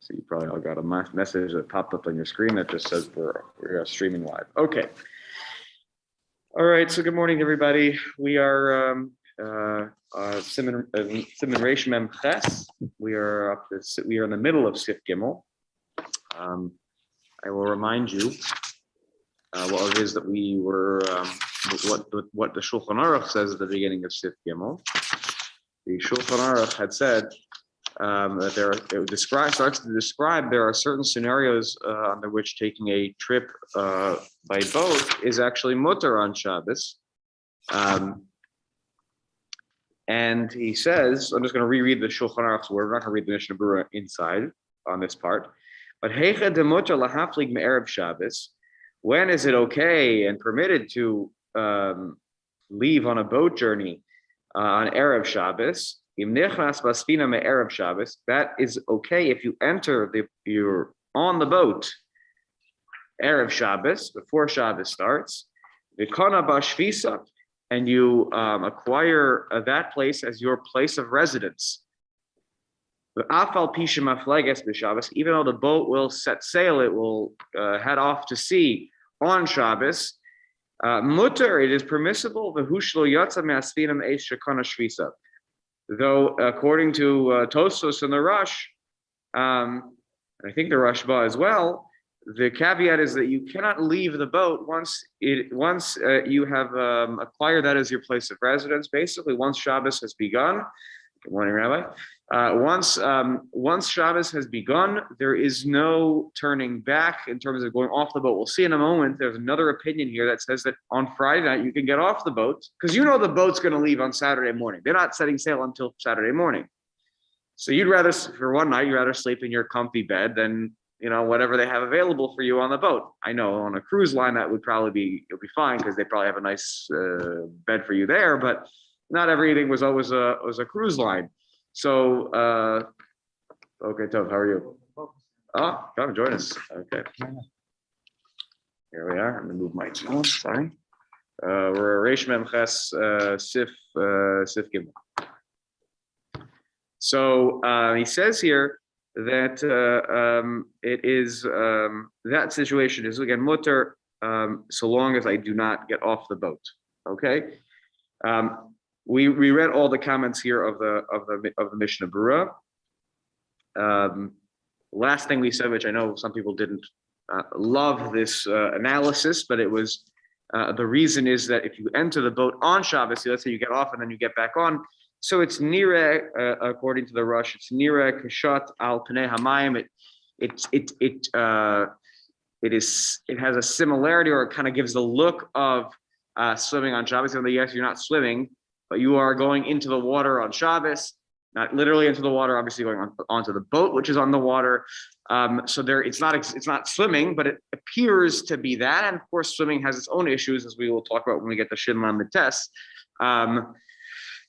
So you probably all got a message that popped up on your screen that just says we're streaming live. Okay. All right. So good morning, everybody. We are Siman Reish Mem Ches. We are in the middle of Sif Gimel. I will remind you what it is that we were what the Shulchan Aruch says at the beginning of Sif Gimel. The Shulchan Aruch had said that starts to describe there are certain scenarios under which taking a trip by boat is actually mutter on Shabbos. And he says, I'm just going to reread the Shulchan Aruch's word. We're not going to read the Mishnah Berurah inside on this part. But heicha de mutter lahaflig me'erev Shabbos. When is it okay and permitted to leave on a boat journey on Erev Shabbos? That is okay if you enter you're on the boat Erev Shabbos before Shabbos starts. And you acquire that place as your place of residence. Even though the boat will set sail, it will head off to sea on Shabbos. Mutter, it is permissible. Though, according to Tosfos and the Rush, and I think the Rashba as well, the caveat is that you cannot leave the boat once you have acquired that as your place of residence. Basically, once Shabbos has begun. Good morning, Rabbi. Once Shabbos has begun, there is no turning back in terms of going off the boat. We'll see in a moment. There's another opinion here that says that on Friday night you can get off the boat because you know the boat's going to leave on Saturday morning. They're not setting sail until Saturday morning. So for one night, you'd rather sleep in your comfy bed than whatever they have available for you on the boat. I know on a cruise line that would probably be fine because they probably have a nice bed for you there, but not everything was always a cruise line. So, okay, Tov, how are you? Oh, come join us. Okay. Here we are. I'm going to move my tone. Sorry. We're Reish Mem Ches Sif Gimel. So he says here that it is that situation is again mutter so long as I do not get off the boat. Okay. We read all the comments here of the Mishnah Berurah. Last thing we said, which I know some people didn't love this analysis, but it was the reason is that if you enter the boat on Shabbos, let's say you get off and then you get back on, so it's nireh according to the Rush, it's nireh kashat al pnei hamayim. It has a similarity, or it kind of gives the look of swimming on Shabbos. And yes, you're not swimming, but you are going into the water on Shabbos, not literally into the water, obviously going onto the boat, which is on the water. So it's not swimming, but it appears to be that. And of course, swimming has its own issues, as we will talk about when we get to Shin Lamed Tes.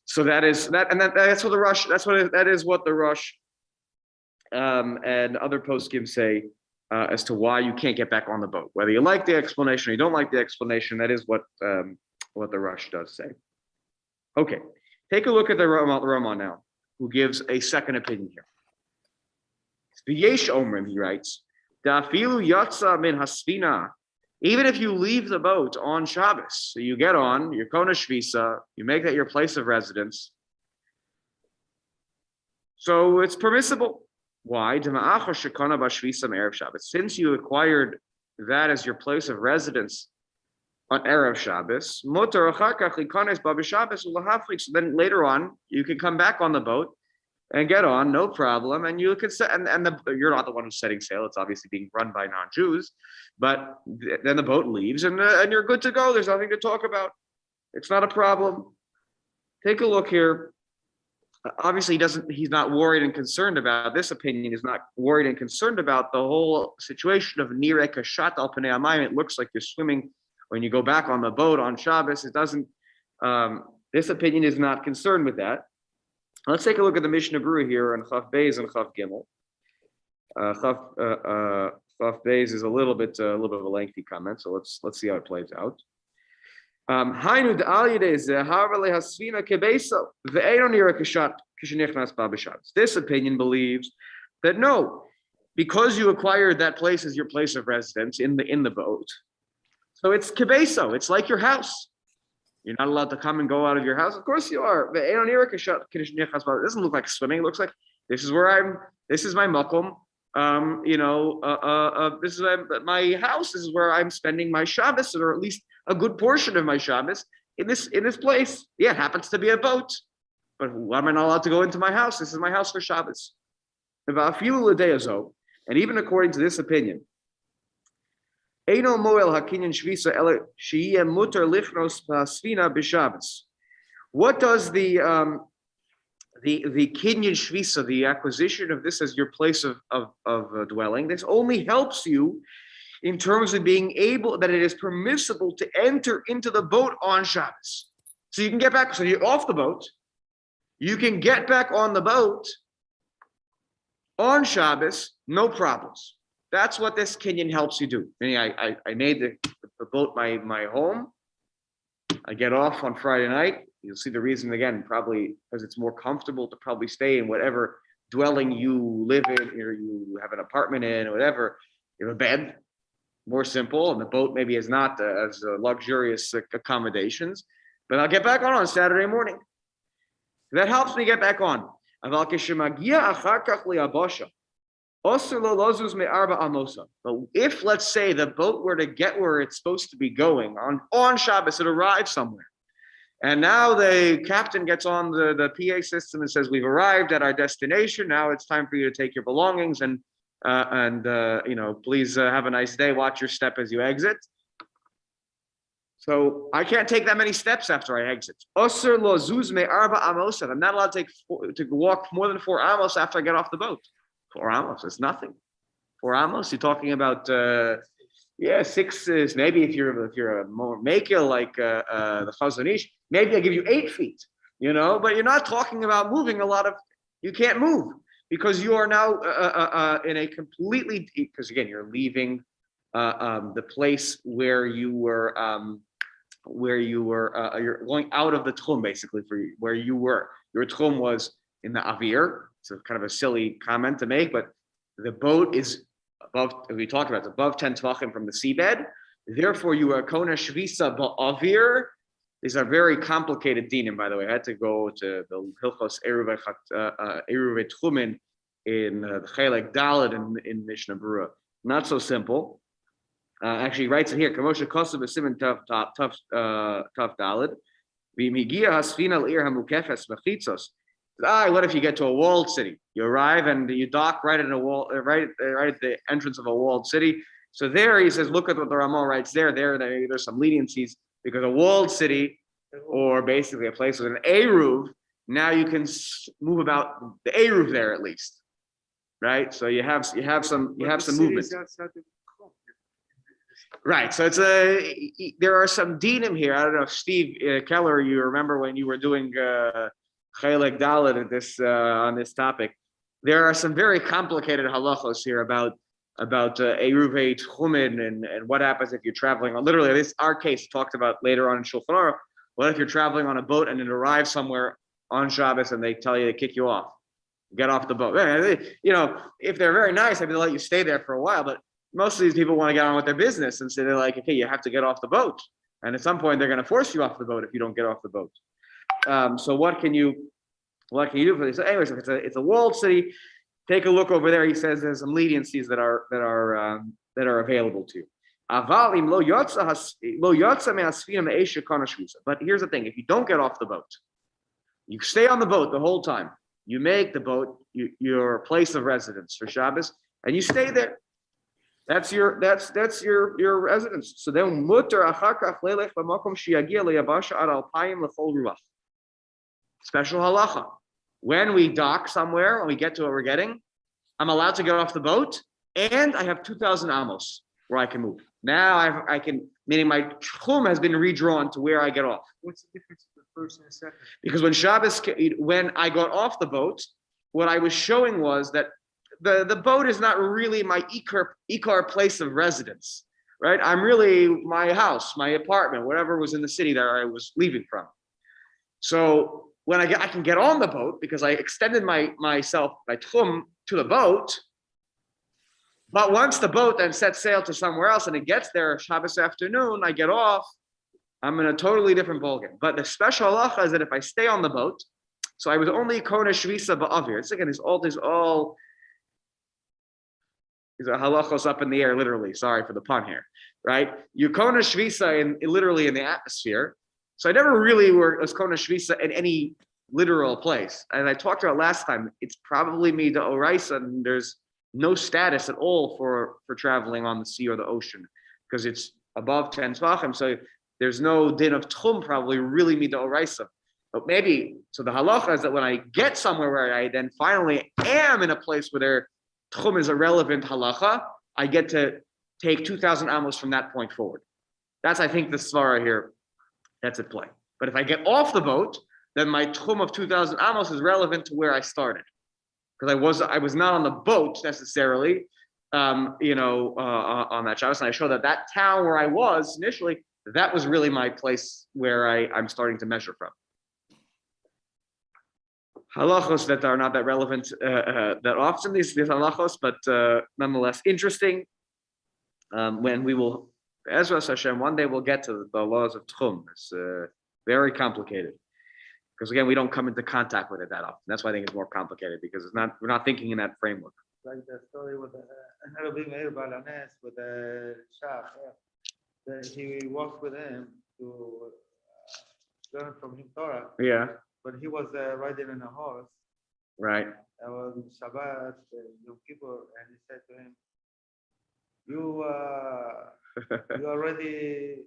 So that is that, and that's what the Rush. That is what the Rush and other poskim say as to why you can't get back on the boat. Whether you like the explanation or you don't like the explanation, that is what the Rush does say. Okay, take a look at the Rama now, who gives a second opinion here. V'yesh omrim, he writes, Da'afilu yatsa min hasfina. Even if you leave the boat on Shabbos, so you get on, you're kona shvisa, you make that your place of residence, so it's permissible. Why? Since you acquired that as your place of residence on Erev Shabbos, so then later on, you can come back on the boat and get on, no problem. And you can you're not the one who's setting sail. It's obviously being run by non-Jews, but then the boat leaves and you're good to go. There's nothing to talk about. It's not a problem. Take a look here. Obviously, he's not worried and concerned about this opinion. Is not worried and concerned about the whole situation of nireh kashat al pnei hamayim. It looks like you're swimming when you go back on the boat on Shabbos. It doesn't. This opinion is not concerned with that. Let's take a look at the Mishnah Berurah here on Chaf Beis and Chaf Gimel. Chaf Beis is a little bit of a lengthy comment, so let's see how it plays out. This opinion believes that no, because you acquired that place as your place of residence in the boat. So it's kibeso. It's like your house. You're not allowed to come and go out of your house. Of course you are. It doesn't look like swimming. It looks like this is my makom. This is my house. This is where I'm spending my Shabbos, or at least a good portion of my Shabbos in this place. Yeah, it happens to be a boat, but why am I not allowed to go into my house? This is my house for Shabbos. And even according to this opinion, Eino moel hakinyan shvisa ele sheyeh mutar lichnos b'sfina b'Shabbos. What does the kinyan shvisa, the acquisition of this as your place of dwelling, this only helps you in terms of being able, that it is permissible to enter into the boat on Shabbos. So you can get back, so you're off the boat, you can get back on the boat on Shabbos, no problems. That's what this kinyan helps you do. Meaning I made the boat my home. I get off on Friday night. You'll see the reason again, probably because it's more comfortable to probably stay in whatever dwelling you live in, or you have an apartment in, or whatever. You have a bed, more simple, and the boat maybe is not as luxurious accommodations. But I'll get back on Saturday morning. That helps me get back on. But if, let's say, the boat were to get where it's supposed to be going on Shabbos, it arrives somewhere, and now the captain gets on the PA system and says, "We've arrived at our destination. Now it's time for you to take your belongings and please have a nice day. Watch your step as you exit." So I can't take that many steps after I exit. I'm not allowed to walk more than 4 amos after I get off the boat. 4 amos, it's nothing. 4 amos, you're talking about 6 is maybe if you're a more makil like the Chazon Ish, maybe I give you 8 feet, but you're not talking about moving a lot of. You can't move because you are now in a completely, because again you're leaving the place where you were. You're going out of the tchum basically for where you were. Your tchum was in the avir. It's kind of a silly comment to make, but the boat is above, as we talked about, it's above 10 tvachim from the seabed. Therefore, you are kona shvisa ba'avir. These are very complicated dinim, by the way. I had to go to the Hilchos Eruvei Tchumin in the Chelek Daled in Mishnah Berurah. Not so simple. Actually, he writes it here. Kamosha Kosev Siman Tuf Daled. V'migia hasfina l'ir hamukefes mechitzos. What if you get to a walled city? You arrive and you dock right at right at the entrance of a walled city. So there he says, look at what the Ramah writes there. There's some leniencies because a walled city, or basically a place with an eruv, now you can move about the eruv there at least, right? So you have some movement. Right. So there are some dinim here. I don't know if Steve Keller, you remember when you were doing Chelek Dalet at this on this topic. There are some very complicated halachos here about Eruvei Tchumin and what happens if you're traveling on. Literally, this our case talked about later on in Shulchan Aruch. What if you're traveling on a boat and it arrives somewhere on Shabbos and they tell you to kick you off, get off the boat? If they're very nice, maybe they'll let you stay there for a while. But most of these people want to get on with their business, and so they're like, okay, you have to get off the boat, and at some point they're going to force you off the boat if you don't get off the boat. So what can you do for this? So anyways, if it's a walled city, take a look over there. He says there's some leniencies that are available to you. But here's the thing: if you don't get off the boat, you stay on the boat the whole time. You make the boat your place of residence for Shabbos, and you stay there. That's your residence. So then mutar achakach lelech b'makom sheyagia leyabasha ad alpayim lechol ruach. Special halacha. When we dock somewhere, when we get to where we're getting, I'm allowed to get off the boat, and I have 2,000 amos where I can move. Now I can, meaning my tchum has been redrawn to where I get off. What's the difference between the first and the second? Because when I got off the boat, what I was showing was that the boat is not really my ikar place of residence, right? I'm really my house, my apartment, whatever was in the city that I was leaving from. So when I can get on the boat because I extended my tchum to the boat, But once the boat then sets sail to somewhere else and it gets there Shabbos afternoon, I get off, I'm in a totally different ballgame. But the special halacha is that if I stay on the boat, so I was only kona shvisa ba'avir. It's again, these all these are halachos up in the air, literally. Sorry for the pun here, right? You kona shvisa literally in the atmosphere. So I never really was kona shvisa in any literal place. And I talked about last time, it's probably me to oraisa, and there's no status at all for traveling on the sea or the ocean because it's above 10 tvachim. So there's no din of tchum, probably really me to oraisa. But maybe, so the halacha is that when I get somewhere where I then finally am in a place where there tchum is a relevant halacha, I get to take 2,000 amos from that point forward. That's, I think, the svara here that's at play. But if I get off the boat, then my tchum of 2,000 amos is relevant to where I started. Because I was not on the boat necessarily, on that Shabbos. And I showed that town where I was initially, that was really my place where I'm starting to measure from. Halachos that are not that relevant that often, these halachos, but nonetheless interesting. When we will, Ezra Hashem, one day we'll get to the laws of Tchum. It's very complicated because again we don't come into contact with it that often. That's why I think it's more complicated because we're not thinking in that framework. Like the story with Rabbi Meir Balanes with the Shach. He walked with him to learn from him Torah. Yeah. But he was riding on a horse. Right. It was Shabbat, Yom Kippur, and he said to him, "You already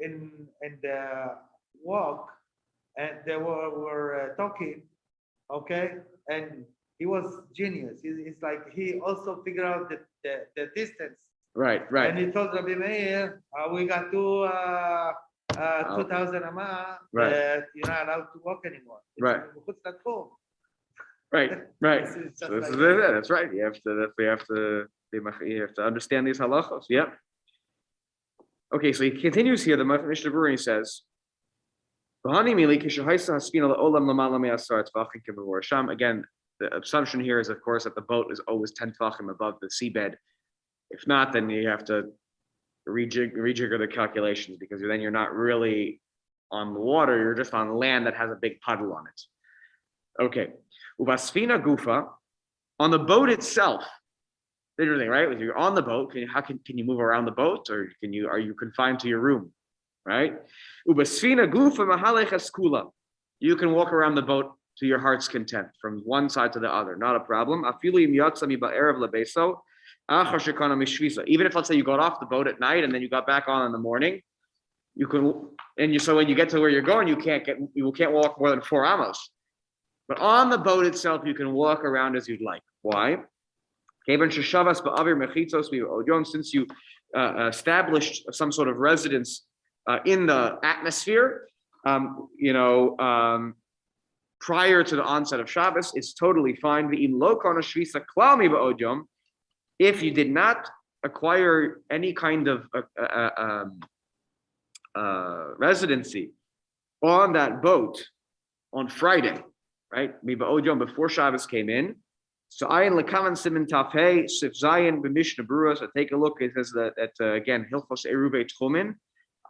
in the walk, and they were talking, okay, and he was genius. It's like he also figured out the distance." Right. And he told Rabbi Meir, "We got to 2,000 amma, that you're not allowed to walk anymore." Right. Right. So this is it. That's right. You have to understand these halachos. Yep. Okay, so he continues here. The Mishnah Berurah says, again, the assumption here is, of course, that the boat is always 10 tvachim above the seabed. If not, then you have to rejigger the calculations because then you're not really on the water, you're just on land that has a big puddle on it. Okay. Ubasfina gufa, on the boat itself, interesting, right? If you're on the boat, can you move around the boat, or are you confined to your room, right? Ubasfina gufa mahalecha skula, you can walk around the boat to your heart's content from one side to the other, not a problem. Afilu im yatzami ba'erev lebeso. Even if, let's say, you got off the boat at night and then you got back on in the morning, you can, so when you get to where you're going, you can't walk more than 4 amos. But on the boat itself, you can walk around as you'd like. Why? Since you established some sort of residence in the atmosphere, prior to the onset of Shabbos, it's totally fine. If you did not acquire any kind of residency on that boat on Friday, right? Before Shabbos came in. So ayin lekaman simin tafhei sif zayin b'mishnah berurah. So take a look. It says that again Hilchos Eruvei Tchumin.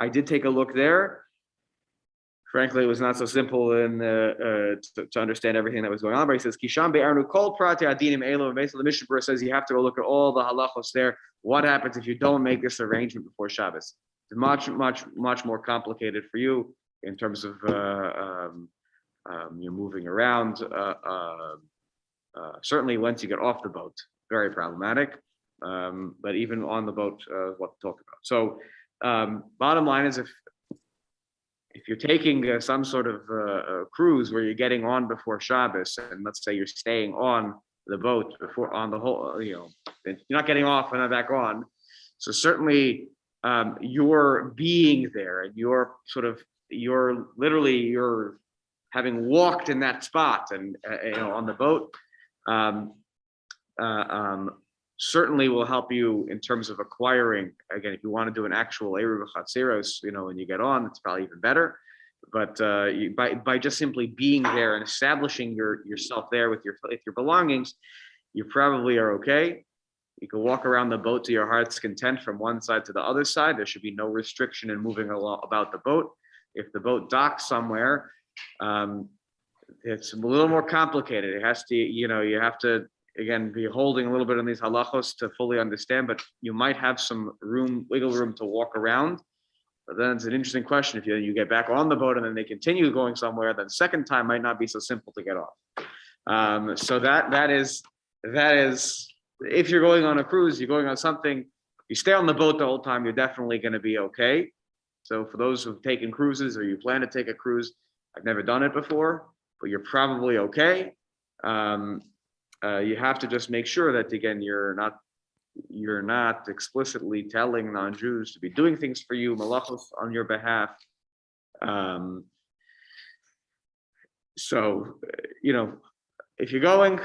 I did take a look there. Frankly, it was not so simple to understand everything that was going on. But he says, "Kisham be'arnu kol prate adinim elo." And basically, the Mishnah Berurah says you have to go look at all the halachos there. What happens if you don't make this arrangement before Shabbos? It's much more complicated for you in terms of you're moving around. Certainly, once you get off the boat, very problematic. But even on the boat, what to talk about. So, bottom line is, if you're taking some sort of cruise where you're getting on before Shabbos, and let's say you're staying on the boat on the whole, you're not getting off and then back on. So certainly you're being there, and you're having walked in that spot and on the boat. Certainly will help you in terms of acquiring. Again, if you want to do an actual Eruv Chatzeros, when you get on, it's probably even better. But by just simply being there and establishing yourself there with your belongings, you probably are okay. You can walk around the boat to your heart's content from one side to the other side. There should be no restriction in moving about the boat. If the boat docks somewhere, it's a little more complicated. It has to, you have to, again, be holding a little bit on these halachos to fully understand, but you might have some wiggle room to walk around. But then it's an interesting question. If you get back on the boat and then they continue going somewhere, then the second time might not be so simple to get off. So that is, if you're going on a cruise, you're going on something, you stay on the boat the whole time, you're definitely going to be okay. So for those who've taken cruises or you plan to take a cruise, I've never done it before, but you're probably okay. You have to just make sure that, again, you're not explicitly telling non-Jews to be doing things for you, malachos on your behalf. So, if you're going,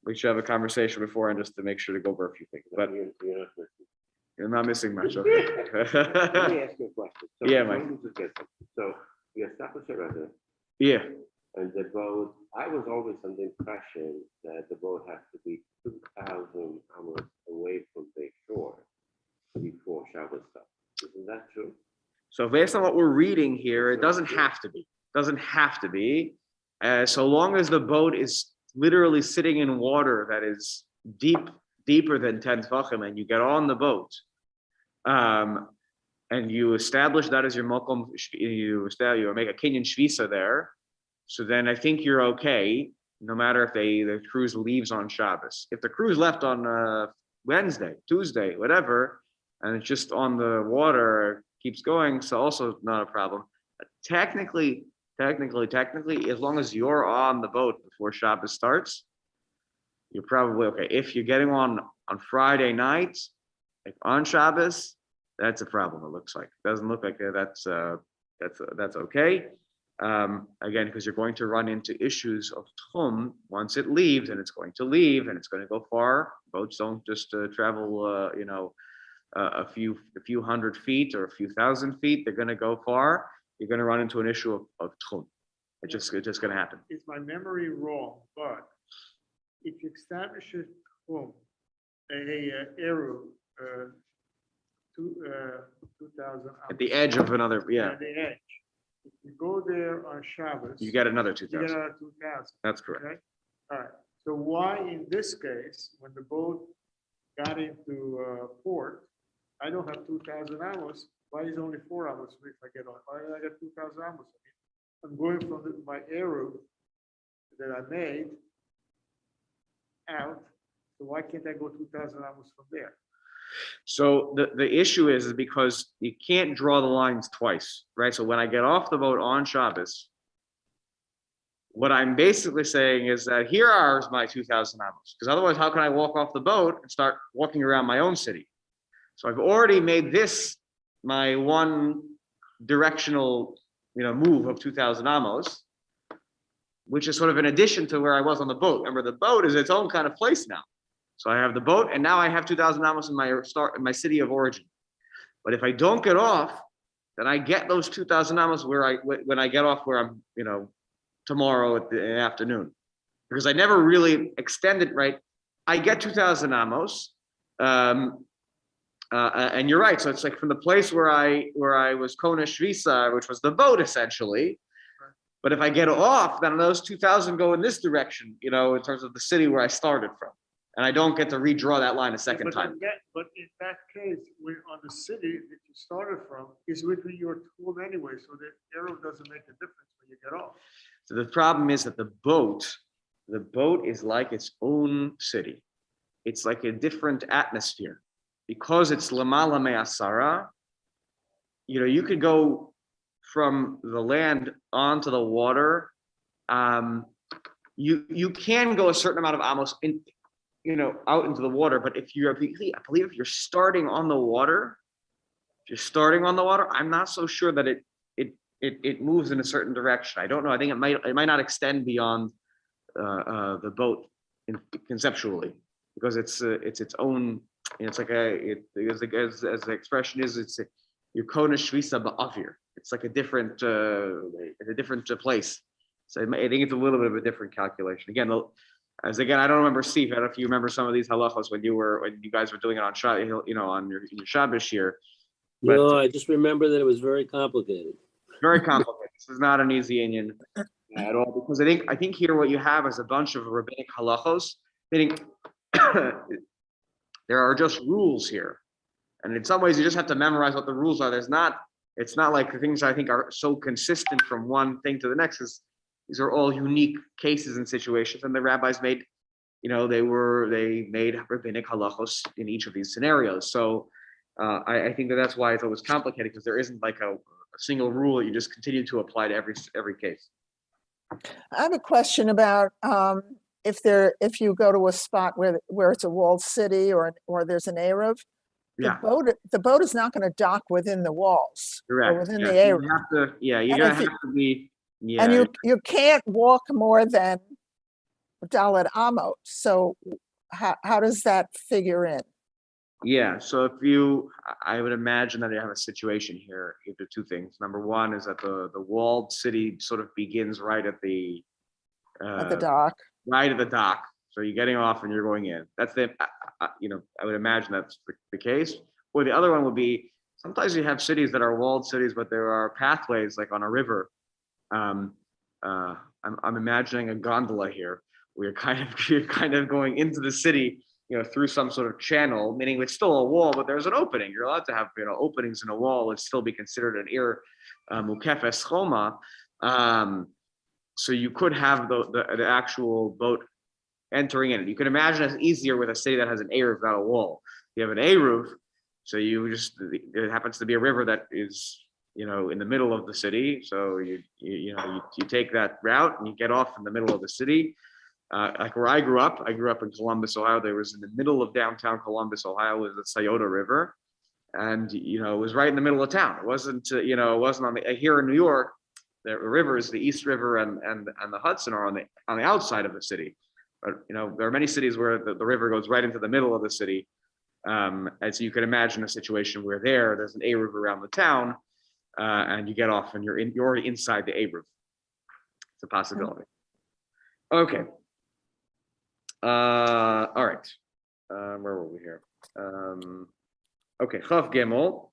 we should have a conversation before and just to make sure to go over a few things. But you're not missing much. Okay. Let me ask you a question. So Yeah, Mike. So we established a river. Yeah. And the boat, I was always under the impression that the boat has to be 2,000 hours away from the shore before Shabbos starts. Isn't that true? So based on what we're reading here, it doesn't have to be. Doesn't have to be. So long as the boat is literally sitting in water that is deeper than 10 tvachim, and you get on the boat, and you establish that as your mokom, you make a kinyan shvisa there. So then I think you're okay, no matter if the cruise leaves on Shabbos. If the cruise left on Wednesday, Tuesday, whatever, and it's just on the water, keeps going, so also not a problem. Technically, as long as you're on the boat before Shabbos starts, you're probably okay. If you're getting on Friday night, like on Shabbos, that's a problem. It looks like. It doesn't look like that's okay. Again, because you're going to run into issues of tchum once it leaves, and it's going to leave, and it's going to go far. Boats don't just travel, a few hundred feet or a few thousand feet. They're going to go far. You're going to run into an issue of tchum. It's just going to happen. Is my memory wrong? But if you establish a tchum, eru, 2,000 At the edge of another, yeah. At the edge. If you go there on Shabbos, You get another you 2,000. get another 2,000. That's correct. Okay? All right. So why in this case, when the boat got into port, I don't have 2,000 amos. Why is it only 4 amos if I get on? Why did I get 2,000 amos? I'm going from my eru that I made out. So why can't I go 2,000 amos from there? So the issue is because you can't draw the lines twice, right? So when I get off the boat on Shabbos, what I'm basically saying is that here are my 2,000 amos, because otherwise, how can I walk off the boat and start walking around my own city? So I've already made this my one directional, move of 2,000 amos, which is sort of in addition to where I was on the boat. Remember, the boat is its own kind of place now. So I have the boat, and now I have 2,000 amos in my city of origin. But if I don't get off, then I get those 2,000 amos when I get off where I'm, tomorrow at the afternoon, because I never really extended, right? I get 2,000 amos, and you're right. So it's like from the place where I was Kona Shvisa, which was the boat essentially. But if I get off, then those 2,000 go in this direction, in terms of the city where I started from. And I don't get to redraw that line a second time. But in that case, on the city that you started from is within your tool anyway, so the arrow doesn't make a difference when you get off. So the problem is that the boat is like its own city. It's like a different atmosphere. Because it's Lamala Me'asara, you could go from the land onto the water. You can go a certain amount of amos out into the water, but I believe if you're starting on the water, I'm not so sure that it moves in a certain direction. I don't know. I think it might not extend beyond the boat conceptually, because it's its own. It's like as the expression is, you're kona shvisa ba'avir. It's like a different place. So I think it's a little bit of a different calculation. Again, I don't remember, Steve. I don't know if you remember some of these halachos when you guys were doing it on Shabbos, on your Shabbos year. But No, I just remember that it was very complicated. very complicated. This is not an easy Indian at all, because I think here what you have is a bunch of rabbinic halachos, meaning there are just rules here, and in some ways you just have to memorize what the rules are. It's not like the things I think are so consistent from one thing to the next. These are all unique cases and situations, and the rabbis made, they made rabbinic halachos in each of these scenarios. So I think that's why it's always complicated, because there isn't like a single rule that you just continue to apply to every case. I have a question about if you go to a spot where it's a walled city or there's an Eruv, Yeah, the boat is not going to dock within the walls correct. or within Yeah, the so Eruv. you have to. Yeah, you're And gonna if have to be. Yeah, And you can't walk more than Dalet Amot. So how does that figure in? yeah. So I would imagine that you have a situation here. Either two things. Number one is that the walled city sort of begins right at the Dock? right at the dock. So you're getting off and you're going in. That's I would imagine that's the case. Or the other one would be, sometimes you have cities that are walled cities, but there are pathways like on a river. I'm imagining a gondola here, where you're kind of going into the city, through some sort of channel, meaning it's still a wall, but there's an opening. You're allowed to have, openings in a wall and still be considered an ir mukefes choma. So you could have the actual boat entering in. You can imagine it's easier with a city that has an eruv without a wall. You have an eruv, so it happens to be a river that is, in the middle of the city. So you take that route and you get off in the middle of the city. Like where I grew up in Columbus, Ohio. There was, in the middle of downtown Columbus, Ohio, was the Sioda River, and it was right in the middle of town. It wasn't on here in New York. The rivers, the East River and the Hudson, are on the outside of the city. But there are many cities where the river goes right into the middle of the city, and so you can imagine a situation where there's an eruv around the town, and you get off and you're already inside the eruv. It's a possibility. Okay. All right. Where were we here? Okay, Chav Gimel.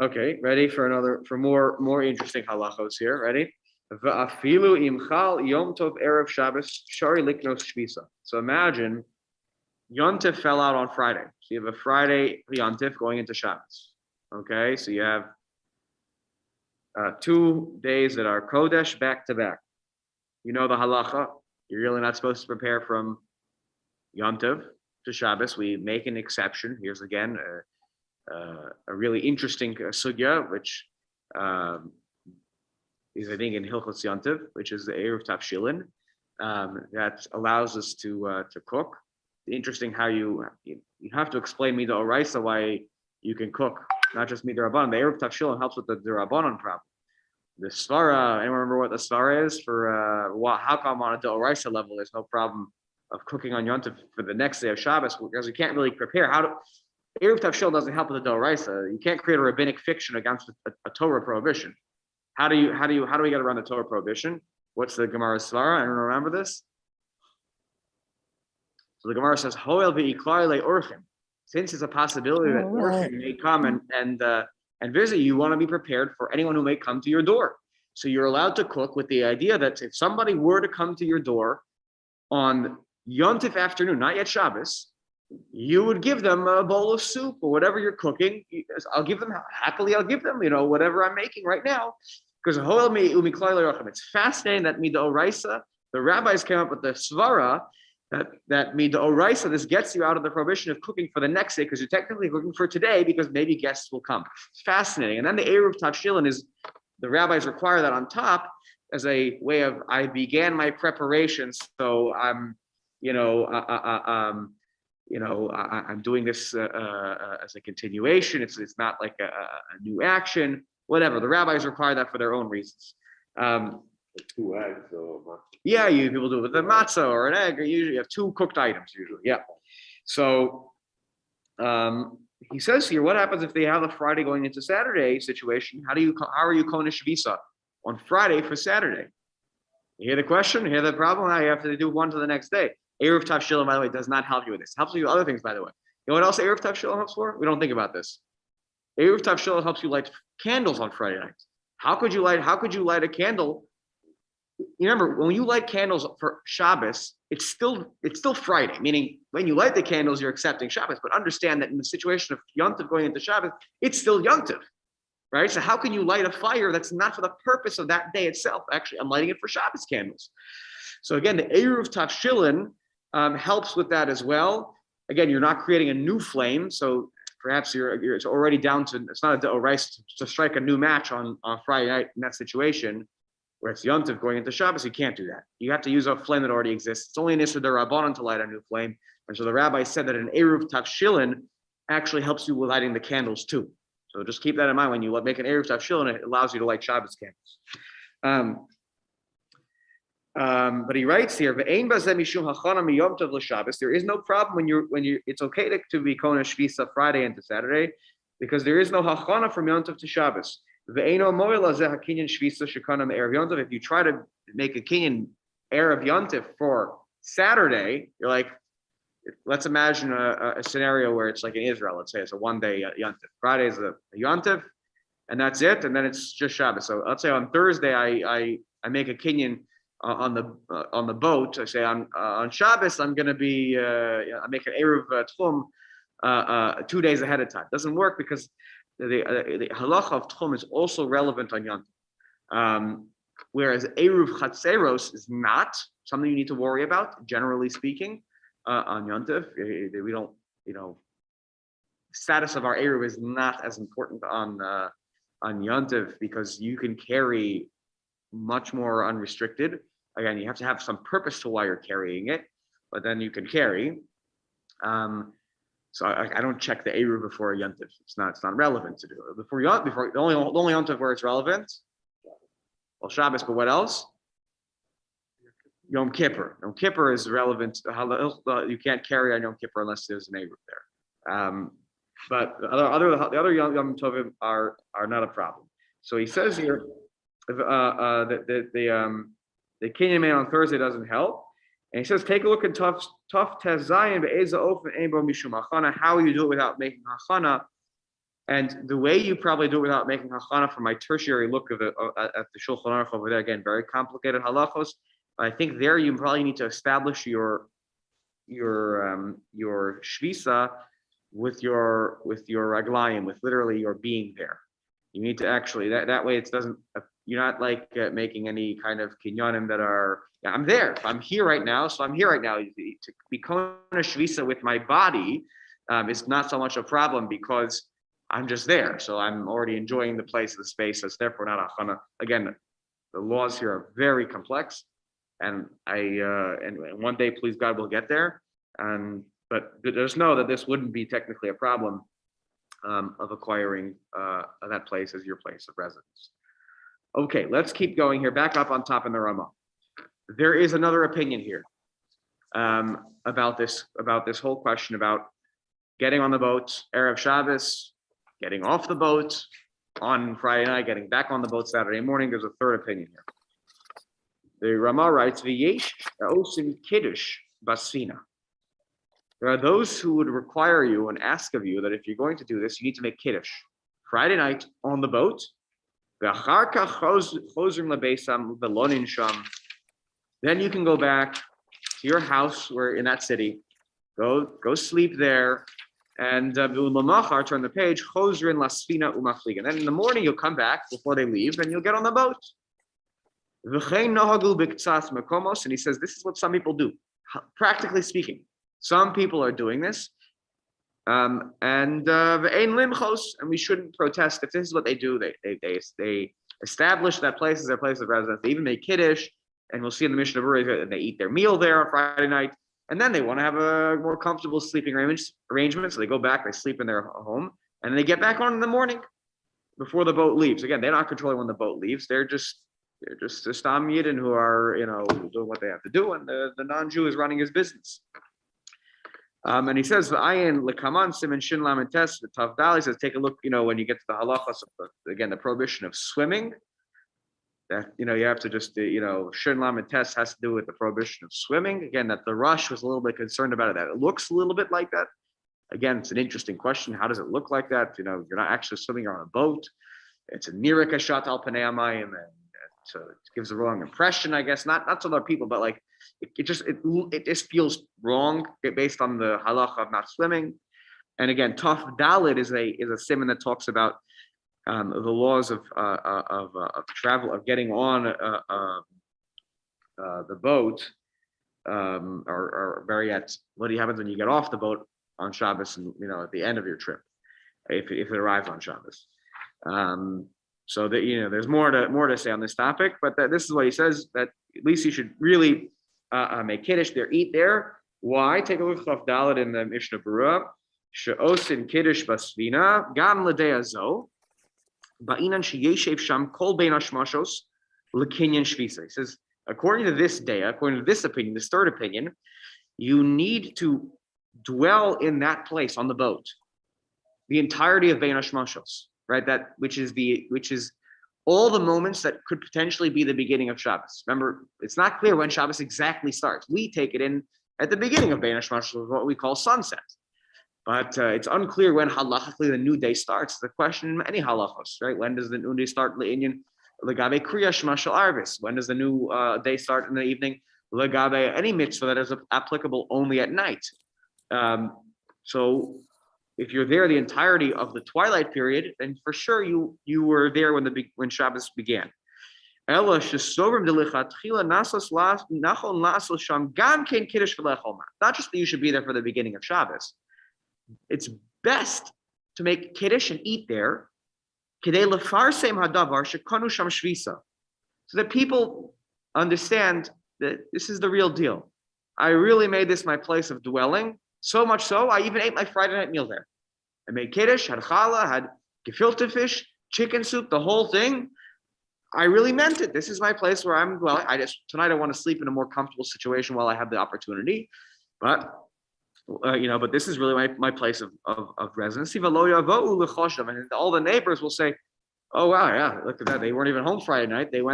Okay, ready for more interesting halachos here. Ready? Va'afilu imchal Yom Tov erev Shabbos shari liknos shvisa. So imagine Yom Tov fell out on Friday. So you have a Friday Yom Tov going into Shabbos. Okay, so you have 2 days that are Kodesh back to back. The halacha. You're really not supposed to prepare from Yom Tov to Shabbos. We make an exception. Here's again a really interesting sugya, which is, I think, in Hilchot Shabbat, which is the Eruv Tafshilin, that allows us to cook. Interesting how you have to explain Mida Oraisa why you can cook, not just Mida Rabbanon. The Eruv Tafshilin helps with the Rabbanon problem. The svara, anyone remember what the svara is for how come on a D'oraisa level there's no problem of cooking on Yom Tov for the next day of Shabbos, because you can't really prepare. Eruv Tafshil doesn't help with the D'oraisa. You can't create a rabbinic fiction against a Torah prohibition. How do we get around the Torah prohibition? What's the Gemara svara? I don't remember this. So the Gemara says, Hoel ve'iklar le'orchim. Since it's a possibility that orchim may come and visit, you want to be prepared for anyone who may come to your door. So you're allowed to cook with the idea that if somebody were to come to your door on Yom Tov afternoon, not yet Shabbos, you would give them a bowl of soup or whatever you're cooking. I'll give them whatever I'm making right now. Because it's fascinating that Mida Oraisa, the rabbis came up with the svara that Mida Oraisa, this gets you out of the prohibition of cooking for the next day, because you're technically cooking for today because maybe guests will come. It's fascinating. And then the Eruv Tafshilin is, the rabbis require that on top as a way of, I began my preparations, so I'm doing this as a continuation. It's not like a new action, whatever. The rabbis require that for their own reasons. 2 eggs or yeah, people do it with a matzah or an egg, or usually you have 2 cooked items usually. Yeah. So he says here, what happens if they have a Friday going into Saturday situation? How are you Konesh Visa on Friday for Saturday? You hear the question? You hear the problem? Now you have to do one to the next day. Eruv Tav Shilom, by the way, does not help you with this. It helps you with other things, by the way. You know what else Eruv Tav Shilom helps for? We don't think about this. Eruv Tav Shilom helps you light candles on Friday night. How could you light a candle? You remember, when you light candles for Shabbos, it's still Friday, meaning when you light the candles, you're accepting Shabbos. But understand that in the situation of Yom Tov going into Shabbos, it's still Yom Tov, right? So how can you light a fire that's not for the purpose of that day itself? Actually, I'm lighting it for Shabbos candles. So again, the Eruv Tavshilin helps with that as well. Again, you're not creating a new flame, so perhaps it's already down to, it's not a race to strike a new match on Friday night in that situation, where it's Yom Tov going into Shabbos. You can't do that. You have to use a flame that already exists. It's only an Issa D'Rabbanan to light a new flame. And so the rabbi said that an Eruv Tavshilin actually helps you with lighting the candles too. So just keep that in mind when you make an Eruv Tavshilin, it allows you to light Shabbos candles. But he writes here, there is no problem when you it's okay to be Kona Shvisa Friday into Saturday, because there is no hachana from Yom Tov to Shabbos. If you try to make a kinyan Erev Yom Tov for Saturday, you're like, let's imagine a scenario where it's like in Israel. Let's say it's a one-day Yom Tov. Friday is a Yom Tov, and that's it, and then it's just Shabbos. So let's say on Thursday I make a kinyan on the boat. I say on Shabbos I'm going to be I make an Erev Tchum 2 days ahead of time. Doesn't work because the halacha of Tchum is also relevant on Yom Tov, whereas Eruv Chatzeros is not something you need to worry about, generally speaking, on Yom Tov. We don't, status of our Eruv is not as important on Yom Tov because you can carry much more unrestricted. Again, you have to have some purpose to why you're carrying it, but then you can carry. So I don't check the Eruv before a Yom Tov. It's not relevant to do it. Before the only Yom Tov where it's relevant, well, Shabbos, but what else? Yom Kippur. Yom Kippur is relevant. You can't carry on Yom Kippur unless there's an Eruv there. But the other Yom Tovim are not a problem. So he says here that the Kenyan man on Thursday doesn't help. And he says, take a look at Tough Tezayin Be'eza Ofen Ebo Mishum Hachana, how you do it without making Hachana. And the way you probably do it without making Hachana, from my tertiary look at the Shulchan Aruch over there, again, very complicated halachos. I think there you probably need to establish your shvisa with your raglayim, with literally your being there. You need to actually that way it doesn't. You're not like making any kind of kinyanim that are. Yeah, I'm there. I'm here right now, so I'm here right now. To become a shvisa with my body is not so much a problem because I'm just there. So I'm already enjoying the place, the space. That's therefore not achana. Again, the laws here are very complex, and and one day, please God, we'll get there. But just know that this wouldn't be technically a problem of acquiring that place as your place of residence. Okay, let's keep going here. Back up on top in the Ramah. There is another opinion here about this whole question about getting on the boat Erev Shabbos, getting off the boat on Friday night, getting back on the boat Saturday morning. There's a third opinion here. The Ramah writes, "V'yesh osim kiddush basfina." There are those who would require you and ask of you that if you're going to do this, you need to make kiddush Friday night on the boat. Then you can go back to your house where in that city, go sleep there, and turn the page. And then in the morning you'll come back before they leave, and you'll get on the boat. And he says this is what some people do, practically speaking. Some people are doing this, and we shouldn't protest if this is what they do. They establish that place as their place of residence. They even make kiddush, and we'll see in the Mishnah Berurah that they eat their meal there on Friday night, and then they want to have a more comfortable sleeping arrangement. So they go back, they sleep in their home, and then they get back on in the morning before the boat leaves. Again, they're not controlling when the boat leaves. They're just Stam Yidden who are doing what they have to do, and the non-Jew is running his business. And he says, "Ayin lekaman siman shin lamed tes the tough valley." Says, take a look. When you get to the halachas, again, the prohibition of swimming. That you have to just shin lamed tes has to do with the prohibition of swimming. Again, that the Rush was a little bit concerned about it. That it looks a little bit like that. Again, it's an interesting question. How does it look like that? You're not actually swimming, you're on a boat. It's a nirika shat al panei hamayim, and so it gives the wrong impression, I guess. Not to other people, but like it just feels wrong based on the halacha of not swimming. And again, Taf Dalit is a siman that talks about the laws of travel, of getting on the boat, or very yet what happens when you get off the boat on Shabbos, and at the end of your trip, if it arrives on Shabbos. So that there's more to say on this topic, but this is what he says, that at least you should really make kiddush there, eat there. Why? Take a look at Chaf Dalet in the Mishnah Berurah. She'osin kiddush basvina gam l'dei azo ba'inan sheyeshev sham kol bein hashmashos l'kinyan shvisa. He says, according to this opinion, this third opinion, you need to dwell in that place on the boat the entirety of bein hashmashos. Right, which is all the moments that could potentially be the beginning of Shabbos. Remember, it's not clear when Shabbos exactly starts. We take it in at the beginning of Bein HaShmashos, what we call sunset. But it's unclear when halachically the new day starts. The question in many halachos, right? When does the new day start? Le'inyan legabe kriya shema shel arvis. When does the new day start in the evening? Legabe any mitzvah that is applicable only at night. So if you're there the entirety of the twilight period, then for sure you were there when Shabbos began. Not just that you should be there for the beginning of Shabbos. It's best to make kiddush and eat there, so that people understand that this is the real deal. I really made this my place of dwelling. So much so, I even ate my Friday night meal there. I made kiddush, had challah, had gefilte fish, chicken soup, the whole thing. I really meant it. This is my place where I'm dwelling. Tonight I want to sleep in a more comfortable situation while I have the opportunity. But but this is really my place of residency. And all the neighbors will say, "Oh wow, yeah, look at that. They weren't even home Friday night. They were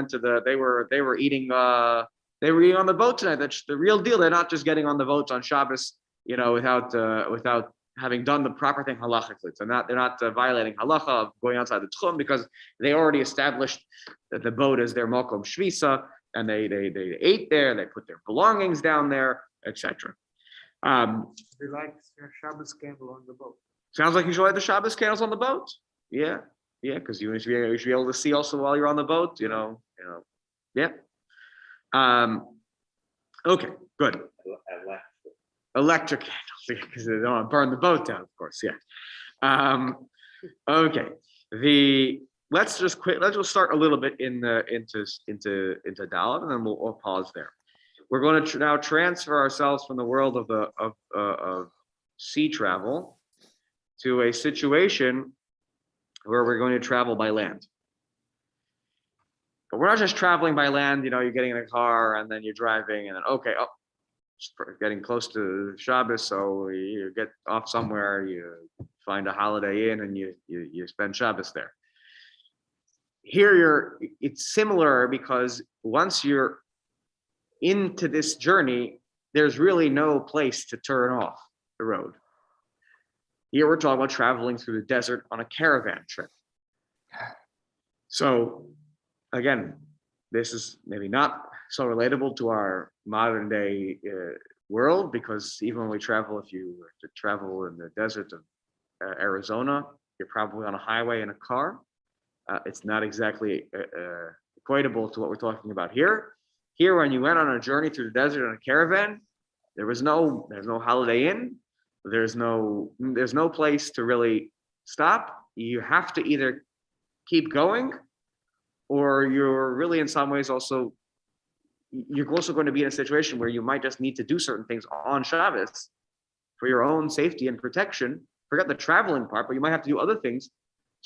eating on the boat tonight. That's the real deal. They're not just getting on the boats on Shabbos, without having done the proper thing halachically. So they're not violating halacha of going outside the tchum, because they already established that the boat is their makom shvisa, and they ate there, they put their belongings down there, etc." They like Shabbos candle on the boat. Sounds like you should light the Shabbos candles on the boat. Yeah, because you should be able to see also while you're on the boat. Yeah. Okay, good. Electric candles, because they don't want to burn the boat down, of course. Yeah. Okay. Let's just start a little bit into Dalet, and then we'll pause there. We're going to now transfer ourselves from the world of sea travel to a situation where we're going to travel by land. But we're not just traveling by land. You're getting in a car and then you're driving, and then getting close to Shabbos, so you get off somewhere, you find a Holiday Inn, and you spend Shabbos there. Here it's similar, because once you're into this journey, there's really no place to turn off the road. Here we're talking about traveling through the desert on a caravan trip. So again, this is maybe not so relatable to our modern day world, because even when we travel, if you were to travel in the desert of Arizona, you're probably on a highway in a car. It's not exactly equatable to what we're talking about here. Here, when you went on a journey through the desert in a caravan, there's no Holiday Inn. There's no place to really stop. You have to either keep going, or you're really in some ways you're also going to be in a situation where you might just need to do certain things on Shabbos for your own safety and protection. Forget the traveling part, but you might have to do other things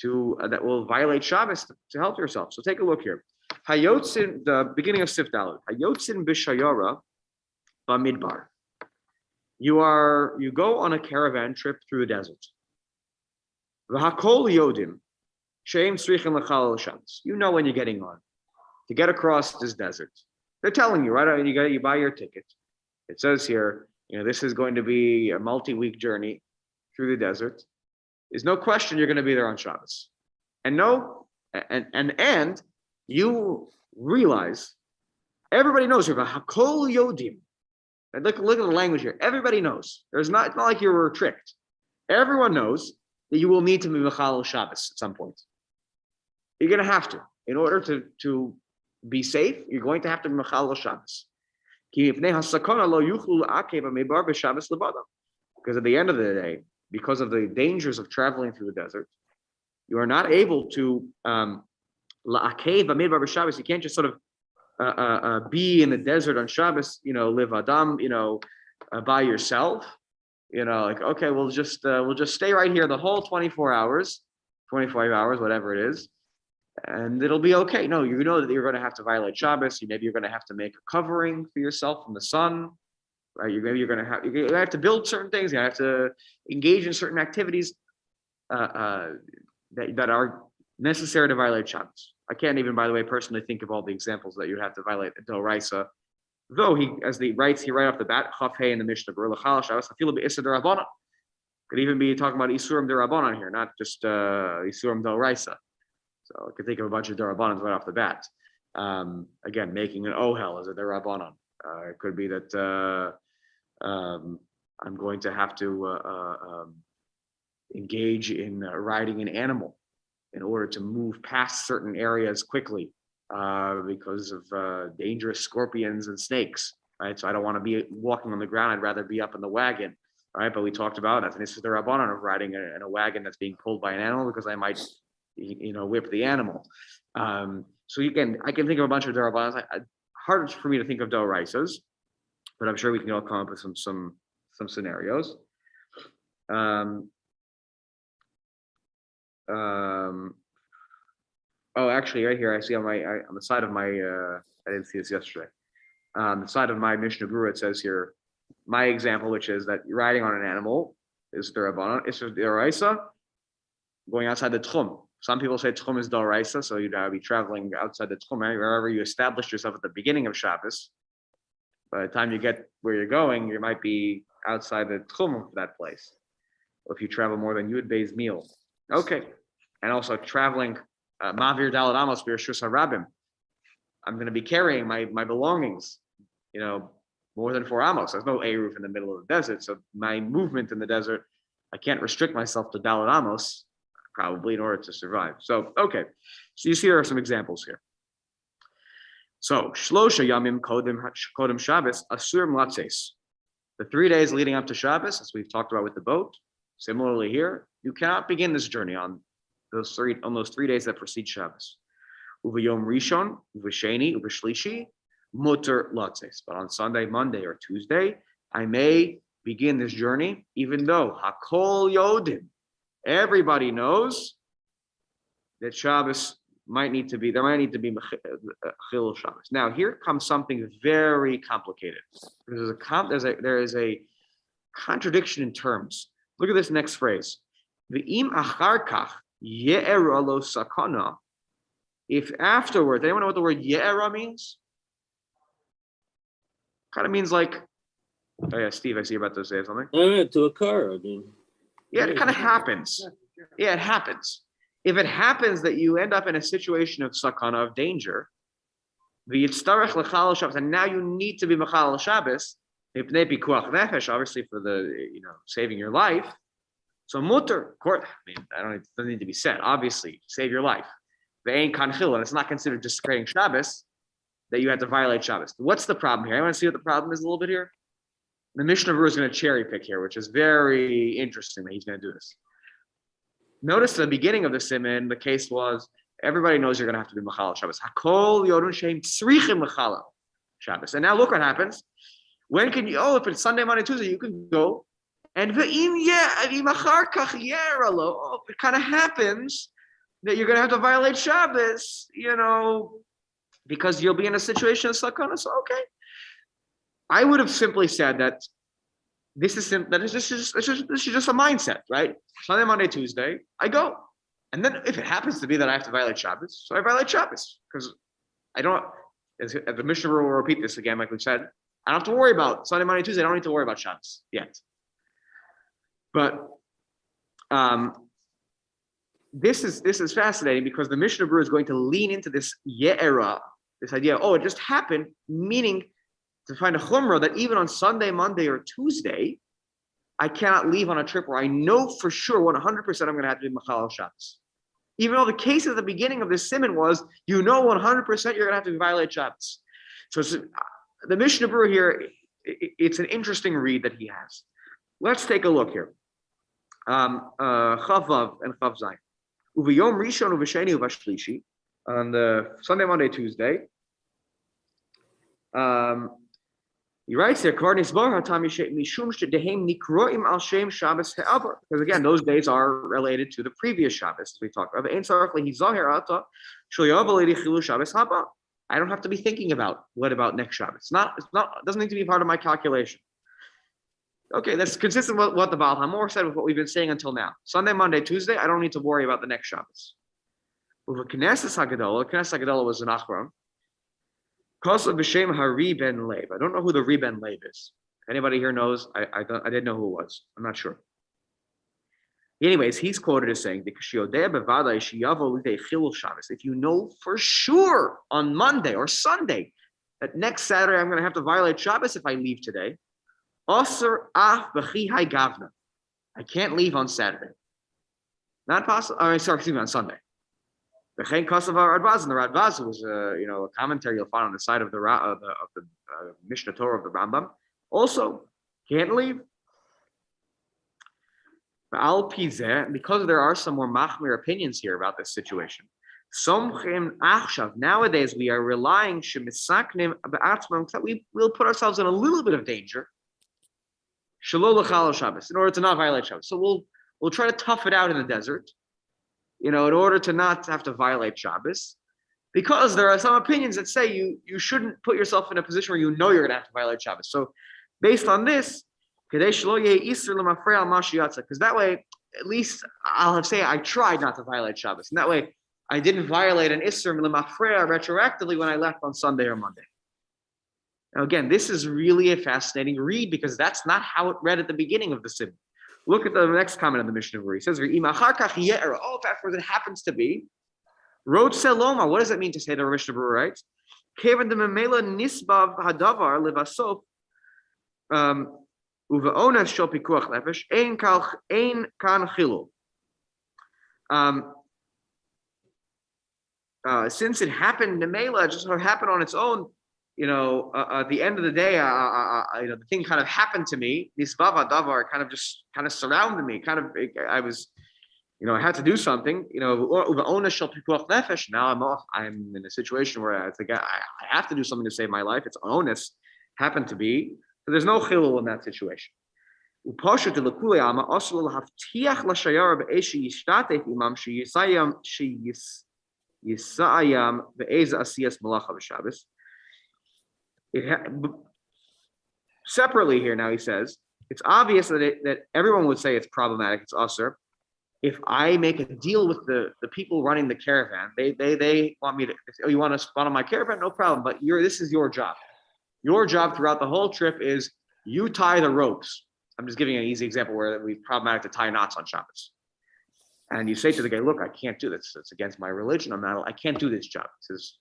that will violate Shabbos to help yourself. So take a look here. Hayotzin, the beginning of Sif Dalet. Hayotzin b'shayara b'midbar. you go on a caravan trip through the desert. V'hakol yodim, she'im tzrichim l'chal Shabbos. You know when you're getting on to get across this desert. They're telling you, right? You buy your ticket. It says here, this is going to be a multi-week journey through the desert. There's no question you're going to be there on Shabbos. And you realize everybody knows here, Hakol Yodim. And look at the language here. Everybody knows. It's not like you were tricked. Everyone knows that you will need to be Mechal Shabbos at some point. You're going to have to. In order to be safe, you're going to have to be Mechal Shabbos. Because at the end of the day, because of the dangers of traveling through the desert, you are not able to Shabbos. You can't just sort of be in the desert on Shabbos, live Adam, by yourself. Okay, we'll just stay right here the whole 24 hours, 25 hours, whatever it is, and it'll be okay. No, you know that you're going to have to violate Shabbos. Maybe you're going to have to make a covering for yourself from the sun, right? You're going to have to build certain things. You have to engage in certain activities that are necessary to violate Shabbos. I can't even, by the way, personally think of all the examples that you have to violate a Doraisa. Though he writes right off the bat, Chafei in the Mishnah, could even be talking about Isurim Derabanan here, not just Isurim Doraisa. So I could think of a bunch of Derabanans right off the bat. Again, making an Ohel as a Derabanan. It could be that I'm going to have to engage in riding an animal in order to move past certain areas quickly because of dangerous scorpions and snakes, right? So I don't want to be walking on the ground. I'd rather be up in the wagon, right? But we talked about that. And this is the Rabbanon of riding in a wagon that's being pulled by an animal because I might, whip the animal. So I can think of a bunch of Rabbanons. Hard for me to think of Doraisas, but I'm sure we can all come up with some scenarios. Actually, right here I see on the side of my I didn't see this yesterday. On the side of my Mishnah Berurah, it says here my example, which is that you're riding on an animal is the Rabbanon, it's the Doraisa, going outside the Tchum. Some people say Tchum is Doraisa, so you'd be traveling outside the Tchum. Wherever you established yourself at the beginning of Shabbos, by the time you get where you're going, you might be outside the Tchum of that place. Or if you travel more than Yud Bey's meal. Okay. And also traveling Mavir Dalad Amos B'Reshus HaRabim. I'm going to be carrying my belongings, more than 4 amos. There's no Eruv in the middle of the desert. So my movement in the desert, I can't restrict myself to Dalad Amos, probably in order to survive. So, okay. So you see there are some examples here. So, Shlosha Yamim Kodem Shabbos, Asur Mlatzes. The 3 days leading up to Shabbos, as we've talked about with the boat, similarly here, you cannot begin this journey on those 3 days that precede Shabbos. Uvayom Rishon, Uvasheni, Uvashlishi, Mutter Latzes. But on Sunday, Monday, or Tuesday, I may begin this journey, even though Hakol Yodim, everybody knows that Shabbos might need to be Chil Shabbos. Now, here comes something very complicated. There is a contradiction in terms. Look at this next phrase. V'im achar kach ye'era lo sakana. If afterwards, anyone know what the word ye'era means? Kind of means like, oh yeah, Steve, I see you're about to say something. To occur, Yeah, it kind of happens. Yeah, it happens. If it happens that you end up in a situation of sakana, of danger, v'yitztarech l'chal Shabbos, and now you need to be mechal Shabbos, obviously for the saving your life. So mutter, of course, it doesn't need to be said. Obviously, save your life. Ve'ein kanchil, and it's not considered desecrating Shabbos that you had to violate Shabbos. What's the problem here? I want to see what the problem is a little bit here. The Mishnah Berurah is going to cherry pick here, which is very interesting that he's going to do this. Notice the beginning of the siman, the case was everybody knows you're going to have to be mechal Shabbos. Hakol yodun sheim tzrichim mechal Shabbos. And now look what happens. When can you? If it's Sunday, Monday, Tuesday, you can go. And it kind of happens that you're going to have to violate Shabbos, because you'll be in a situation of sakana. So, okay. I would have simply said that this is just a mindset, right? Sunday, Monday, Tuesday, I go. And then if it happens to be that I have to violate Shabbos, so I violate Shabbos because I don't, as the Mishnah will repeat this again, like we said, I don't have to worry about Sunday, Monday, Tuesday. I don't need to worry about Shabbos yet. But this is fascinating because the Mishnah Berurah is going to lean into this ye'era, this idea, oh, it just happened, meaning to find a chumrah that even on Sunday, Monday, or Tuesday, I cannot leave on a trip where I know for sure 100% I'm going to have to be Machal Shabbos. Even though the case at the beginning of this simon was, 100% you're going to have to violate Shabbos. So the Mishnah Berurah here, it's an interesting read that he has. Let's take a look here. Chavav and Chav Zayin. Uvayom Rishon uvasheni uvashlishi. On the Sunday, Monday, Tuesday. He writes here, because again, those days are related to the previous Shabbos we talked about. I don't have to be thinking about what about next Shabbos. It doesn't need to be part of my calculation. Okay, that's consistent with what the Baal HaMor said with what we've been saying until now. Sunday, Monday, Tuesday, I don't need to worry about the next Shabbos. Knesset Hagadolah was an Achron. Kosa b'shem Hari ben Lev. I don't know who the Ri ben Lev is. If anybody here knows, I didn't know who it was. I'm not sure. Anyways, he's quoted as saying, if you know for sure on Monday or Sunday that next Saturday I'm going to have to violate Shabbos if I leave today, I can't leave on Saturday. Not possible. Excuse me, on Sunday. The Radbaz was a commentary you'll find on the side of the Mishnah Torah of the Rambam. Also, can't leave. Because there are some more machmir opinions here about this situation. Nowadays we are relying that we will put ourselves in a little bit of danger. In order to not violate Shabbos. So we'll try to tough it out in the desert. In order to not have to violate Shabbos, because there are some opinions that say you shouldn't put yourself in a position where you're going to have to violate Shabbos. So based on this, because that way, at least I'll say I tried not to violate Shabbos. And that way, I didn't violate an Isser L'Mafreya retroactively when I left on Sunday or Monday. Now again, this is really a fascinating read because that's not how it read at the beginning of the Simon. Look at the next comment of the Mishnah where he says, oh, afterwards it happens to be. Road Seloma, what does it mean to say the Mishnah Berurah writes? Kevin the Memela Nisbav Hadavar Livasov Uvaonas Shel Pikuach Nefesh Ein Kan Chilul. Since it happened, Memela just happened on its own. At the end of the day, the thing kind of happened to me. This Davar kind of surrounded me. I was, I had to do something. Now I'm in a situation where I think I have to do something to save my life. It's onus happened to be. So there's no chilul in that situation. Separately here now he says it's obvious that everyone would say it's problematic, it's usher. If I make a deal with the people running the caravan, they want me to, oh, you want to spot on my caravan? No problem, but this is your job. Your job throughout the whole trip is you tie the ropes. I'm just giving an easy example where it would be problematic to tie knots on Shabbos. And you say to the guy, look, I can't do this. It's against my religion. I can't do this job. It says,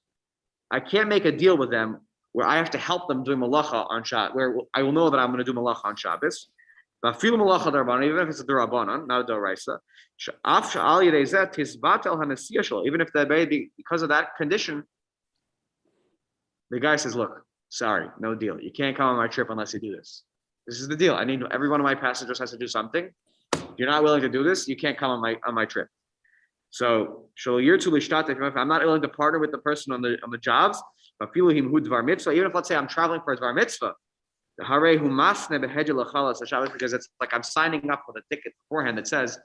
I can't make a deal with them where I have to help them doing malacha on Shabbos, where I will know that I'm going to do malacha on Shabbos. But feel malacha d'Rabbanan, even if it's a d'Rabbanan, not a d'Oraisa. Even if the baby, because of that condition, the guy says, look, sorry, no deal. You can't come on my trip unless you do this. This is the deal. I need every one of my passengers has to do something. If you're not willing to do this, you can't come on my trip. So, if I'm not willing to partner with the person on the jobs, even if let's say I'm traveling for a Dvar Mitzvah, because it's like I'm signing up with a ticket beforehand that says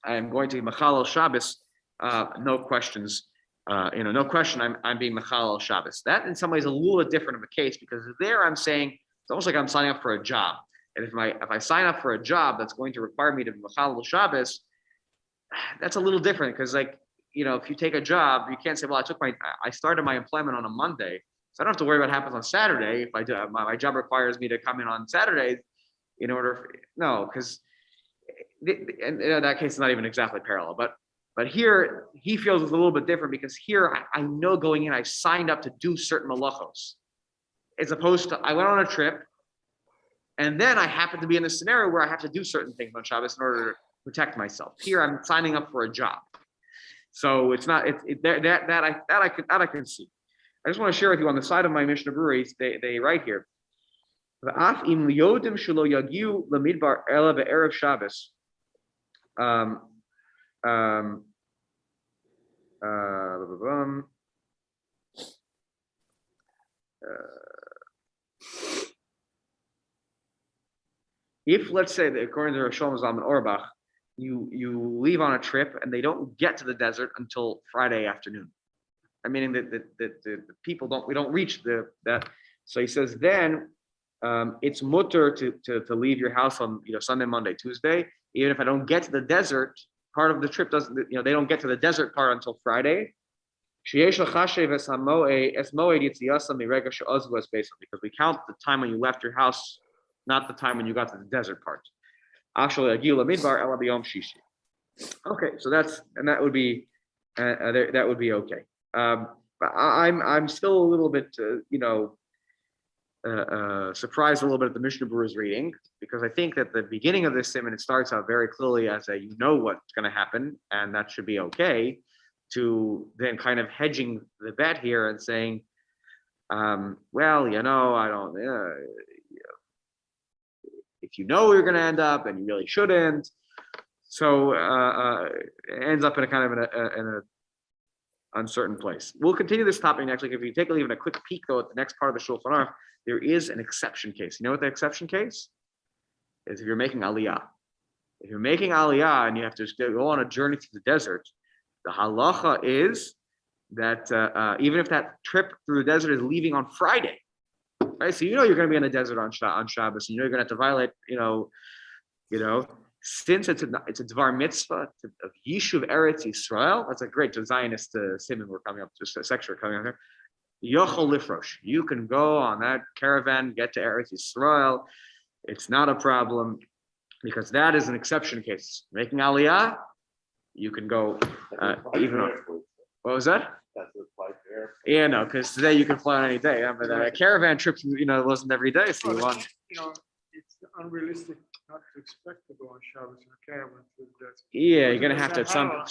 I am going to be Machal Shabbos, no questions. No question. I'm being Machal Shabbos. That in some ways is a little bit different of a case because there I'm saying it's almost like I'm signing up for a job. And if I sign up for a job that's going to require me to be Machal Shabbos, that's a little different because if you take a job, you can't say, well, I started my employment on a Monday, so I don't have to worry about what happens on Saturday. If I do, my job requires me to come in on Saturday because in that case, it's not even exactly parallel. But here he feels it's a little bit different because here I know going in, I signed up to do certain malachos, as opposed to I went on a trip, and then I happen to be in a scenario where I have to do certain things on Shabbos in order to protect myself. Here I'm signing up for a job, so it's not that I can see. I just want to share with you on the side of my Mishnah Breweries, they write here. If let's say that according to Rosh Zalman Auerbach, you leave on a trip and they don't get to the desert until Friday afternoon. I mean that the people we don't reach that. So he says then it's mutter to leave your house on Sunday, Monday, Tuesday. Even if I don't get to the desert, part of the trip doesn't. They don't get to the desert part until Friday. Because we count the time when you left your house, not the time when you got to the desert part. Okay, so that would be okay. But I'm still a little bit surprised a little bit at the Mishnah Berurah's reading, because I think that the beginning of this siman, it starts out very clearly as what's going to happen, and that should be okay, to then kind of hedging the bet here and saying, I don't, if you know where you're going to end up, then you really shouldn't. So it ends up in an uncertain place. We'll continue this topic next week. If you take even a quick peek though at the next part of the Shulchan Aruch, there is an exception case. You know what the exception case is? If you're making aliyah. If you're making aliyah and you have to go on a journey through the desert, the halacha is that even if that trip through the desert is leaving on Friday, right? So you're going to be in the desert on Shabbos, and you're going to have to violate, since it's a dvar mitzvah of Yishuv Eretz Yisrael. That's a great Zionist siman we're coming up to, section we're coming up here. Yochol lifrosh, you can go on that caravan, get to Eretz Yisrael. It's not a problem because that is an exception case. Making aliyah, you can go even on. What was that? That's the flight there. Yeah, no, because today you can fly on any day. But a caravan trip, it wasn't every day. So you want. It's unrealistic not to expect to go on Shabbos in a caravan to the desert. Yeah, you're gonna have to someday.